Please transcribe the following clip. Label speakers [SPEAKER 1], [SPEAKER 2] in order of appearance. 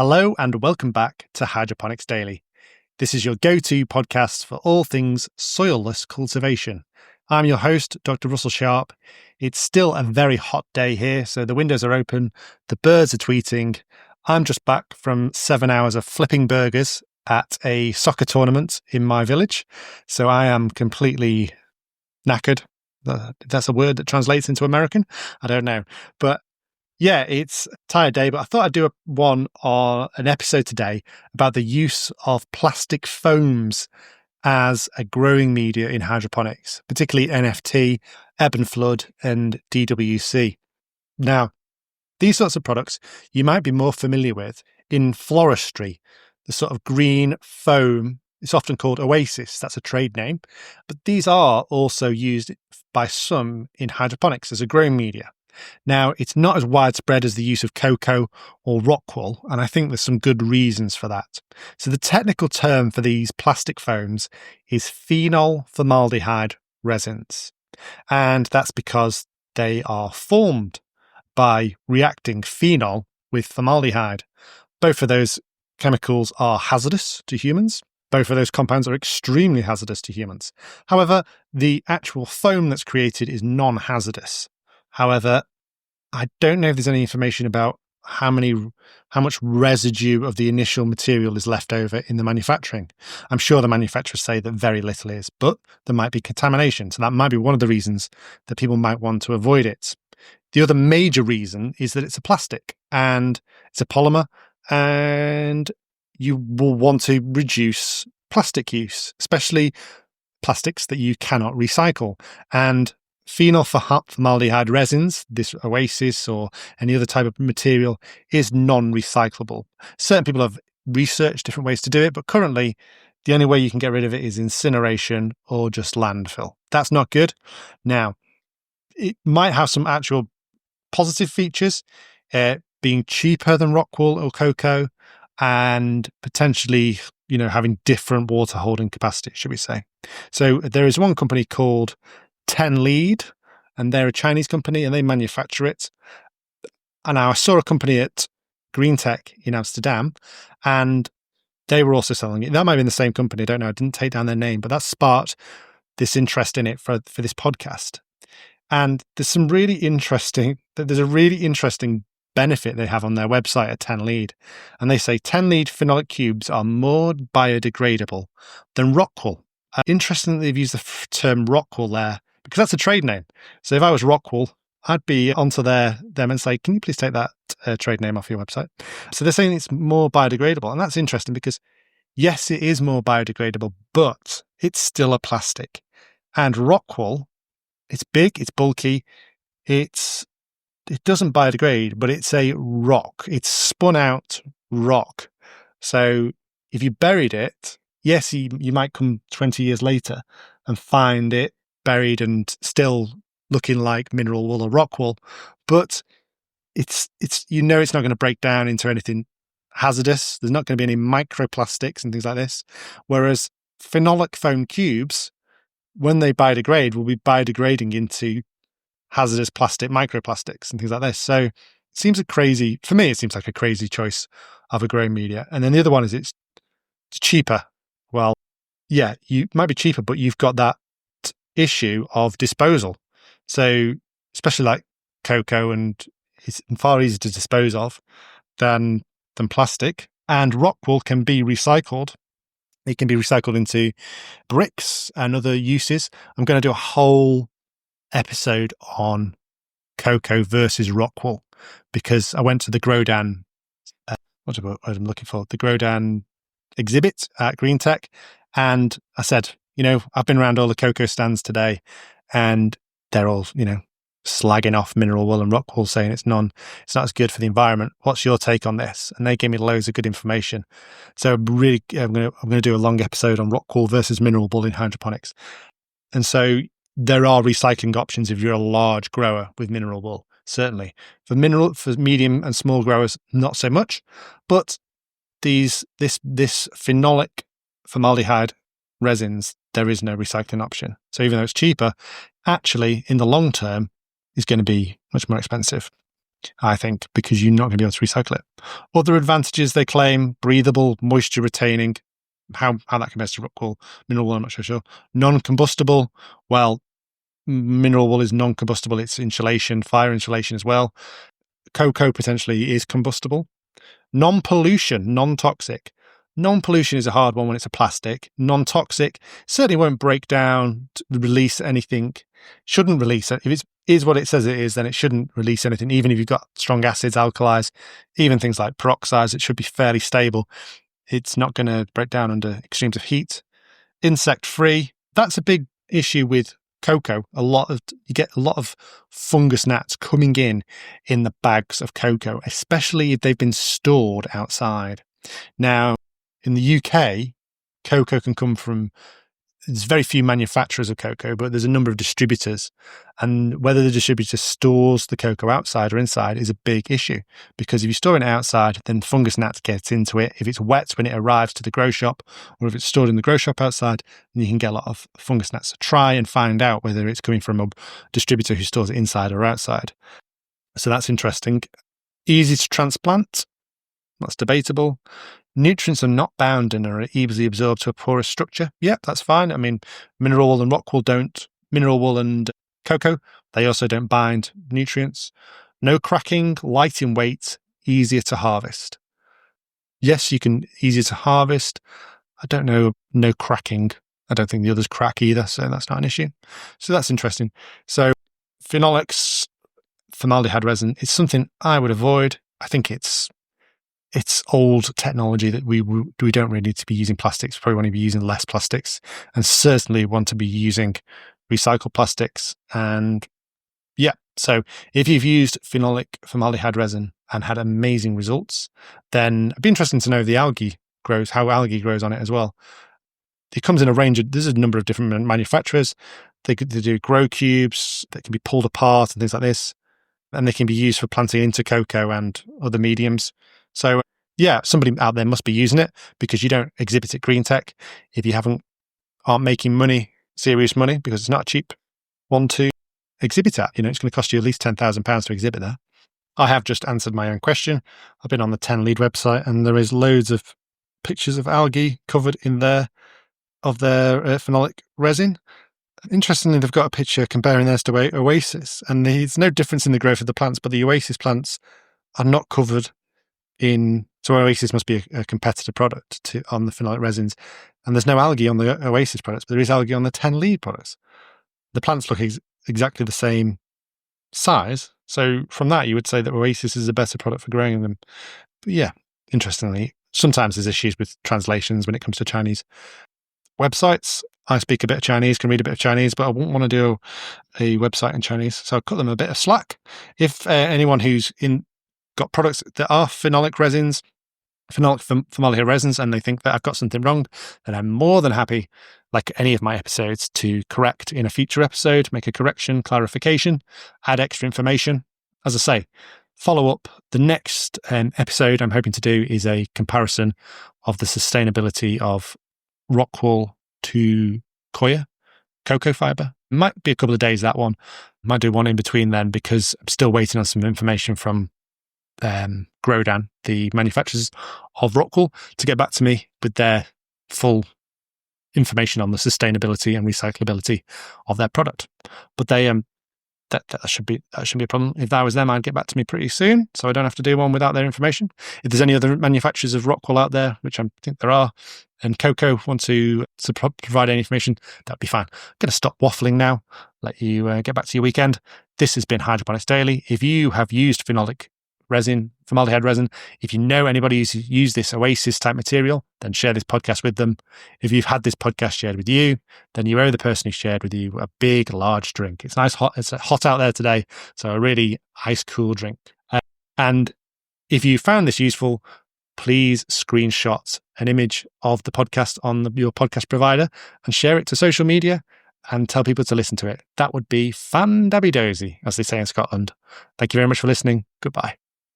[SPEAKER 1] Hello and welcome back to Hydroponics Daily. This is your go-to podcast for all things soilless cultivation. I'm your host, Dr. Russell Sharp. It's still a very hot day here, so the windows are open, the birds are tweeting. I'm just back from 7 hours of flipping burgers at a soccer tournament in my village, so I am completely knackered. If that's a word that translates into American, I don't know. But yeah, it's a tired day, but I thought I'd do an episode today about the use of plastic foams as a growing media in hydroponics, particularly NFT, ebb and flood, and DWC. Now, these sorts of products you might be more familiar with in floristry, the sort of green foam. It's often called Oasis, that's a trade name, but these are also used by some in hydroponics as a growing media. Now, it's not as widespread as the use of cocoa or rockwool, and I think there's some good reasons for that. So the technical term for these plastic foams is phenol formaldehyde resins, and that's because they are formed by reacting phenol with formaldehyde. Both of those chemicals are hazardous to humans. Both of those compounds are extremely hazardous to humans. However, the actual foam that's created is non-hazardous. However, I don't know if there's any information about how much residue of the initial material is left over in the manufacturing. I'm sure the manufacturers say that very little is, but there might be contamination. So that might be one of the reasons that people might want to avoid it. The other major reason is that it's a plastic and it's a polymer, and you will want to reduce plastic use, especially plastics that you cannot recycle. And phenol formaldehyde resins, this Oasis or any other type of material, is non-recyclable. Certain people have researched different ways to do it, but currently the only way you can get rid of it is incineration or just landfill. That's not good. Now, it might have some actual positive features, being cheaper than rockwool or cocoa, and potentially, having different water holding capacity, should we say. So there is one company called 10 Lead, and they're a Chinese company and they manufacture it. And I saw a company at Green Tech in Amsterdam, and they were also selling it. That might be in the same company. I don't know. I didn't take down their name, but that sparked this interest in it for this podcast. And there's a really interesting benefit they have on their website at 10 Lead. And they say 10 Lead phenolic cubes are more biodegradable than rockwool. Interesting that they've used the term rockwool there, because that's a trade name. So if I was rockwool, I'd be onto them and say, can you please take that trade name off your website? So they're saying it's more biodegradable. And that's interesting because, yes, it is more biodegradable, but it's still a plastic. And rockwool, it's big, it's bulky, it doesn't biodegrade, but it's a rock. It's spun out rock. So if you buried it, yes, you might come 20 years later and find it buried and still looking like mineral wool or rock wool, but it's not going to break down into anything hazardous. There's not going to be any microplastics and things like this. Whereas phenolic foam cubes, when they biodegrade, will be biodegrading into hazardous plastic, microplastics and things like this. So it seems like a crazy choice of a growing media. And then the other one is it's cheaper. Well, yeah, you might be cheaper, but you've got that issue of disposal. So especially like cocoa, and it's far easier to dispose of than plastic. And rockwool can be recycled. It can be recycled into bricks and other uses. I'm going to do a whole episode on cocoa versus rockwool because I went to the Grodan, what I'm looking for, the Grodan exhibit at Green Tech, and I said, I've been around all the cocoa stands today, and they're all, slagging off mineral wool and rockwool, saying it's not as good for the environment. What's your take on this? And they gave me loads of good information. So really, I'm going to do a long episode on rockwool versus mineral wool in hydroponics. And so there are recycling options if you're a large grower with mineral wool, certainly. For medium and small growers, not so much. But this phenolic formaldehyde resins, there is no recycling option. So even though it's cheaper, actually in the long term is going to be much more expensive. I think, because you're not going to be able to recycle it. Other advantages they claim: breathable, moisture retaining. How that compares to rockwool, mineral wool, I'm not so sure. Non-combustible. Well, mineral wool is non-combustible. It's insulation, fire insulation as well. Cocoa potentially is combustible. Non-pollution, non-toxic. Non-pollution is a hard one when it's a plastic. Non-toxic certainly won't break down, release anything. Shouldn't release it. If it is what it says it is, then it shouldn't release anything. Even if you've got strong acids, alkalis, even things like peroxides, it should be fairly stable. It's not going to break down under extremes of heat. Insect-free. That's a big issue with cocoa. You get a lot of fungus gnats coming in the bags of cocoa, especially if they've been stored outside. Now, in the UK, cocoa can come from, there's very few manufacturers of cocoa, but there's a number of distributors. And whether the distributor stores the cocoa outside or inside is a big issue, because if you store it outside, then fungus gnats get into it. If it's wet when it arrives to the grow shop, or if it's stored in the grow shop outside, then you can get a lot of fungus gnats. So try and find out whether it's coming from a distributor who stores it inside or outside. So that's interesting. Easy to transplant. That's debatable. Nutrients are not bound and are easily absorbed to a porous structure. Yep, that's fine. I mean, mineral wool and rockwool don't. Mineral wool and cocoa, they also don't bind nutrients. No cracking, light in weight, easier to harvest. Yes, you can, easier to harvest. I don't know, no cracking. I don't think the others crack either, so that's not an issue. So that's interesting. So phenolics, formaldehyde resin, is something I would avoid. I think it's old technology that we don't really need to be using plastics. We probably want to be using less plastics, and certainly want to be using recycled plastics. And yeah, so if you've used formaldehyde resin and had amazing results, then it'd be interesting to know how algae grows on it as well. It comes in a range of, there's a number of different manufacturers. They do grow cubes that can be pulled apart and things like this, and they can be used for planting into cocoa and other mediums. So yeah, somebody out there must be using it, because you don't exhibit at Green Tech if you aren't making money, serious money, because it's not a cheap one to exhibit at. It's going to cost you at least £10,000 to exhibit there. I have just answered my own question. I've been on the 10 Lead website, and there is loads of pictures of algae covered in there of their phenolic resin. Interestingly, they've got a picture comparing theirs to Oasis, and there's no difference in the growth of the plants, but the Oasis plants are not covered in. So Oasis must be a competitor product on the phenolic resins, and there's no algae on the Oasis products, but there is algae on the 10 Lead products. The plants look exactly the same size, so from that you would say that Oasis is a better product for growing them. But yeah, interestingly, sometimes there's issues with translations when it comes to Chinese websites. I speak a bit of Chinese, can read a bit of Chinese, but I wouldn't want to do a website in Chinese, so I'll cut them a bit of slack. If anyone who's got products that are phenolic resins, formaldehyde resins, and they think that I've got something wrong, then I'm more than happy, like any of my episodes, to correct in a future episode, make a correction, clarification, add extra information. As I say, follow up. The next episode I'm hoping to do is a comparison of the sustainability of rockwool to cocoa fiber. Might be a couple of days, that one. Might do one in between then, because I'm still waiting on some information from Grodan, the manufacturers of rockwool, to get back to me with their full information on the sustainability and recyclability of their product. But they that shouldn't be a problem. If that was them, I'd get back to me pretty soon, so I don't have to do one without their information. If there's any other manufacturers of rockwool out there, which I think there are, and cocoa want to provide any information, that'd be fine. I'm going to stop waffling now, let you get back to your weekend. This has been Hydroponics Daily. If you have used formaldehyde resin, if you know anybody who's used this Oasis type material, then share this podcast with them. If you've had this podcast shared with you, then you owe the person who shared with you a big, large drink. It's hot out there today, so a really ice cool drink. And if you found this useful, please screenshot an image of the podcast on your podcast provider and share it to social media and tell people to listen to it. That would be fan-dabby-dozy, as they say in Scotland. Thank you very much for listening. Goodbye.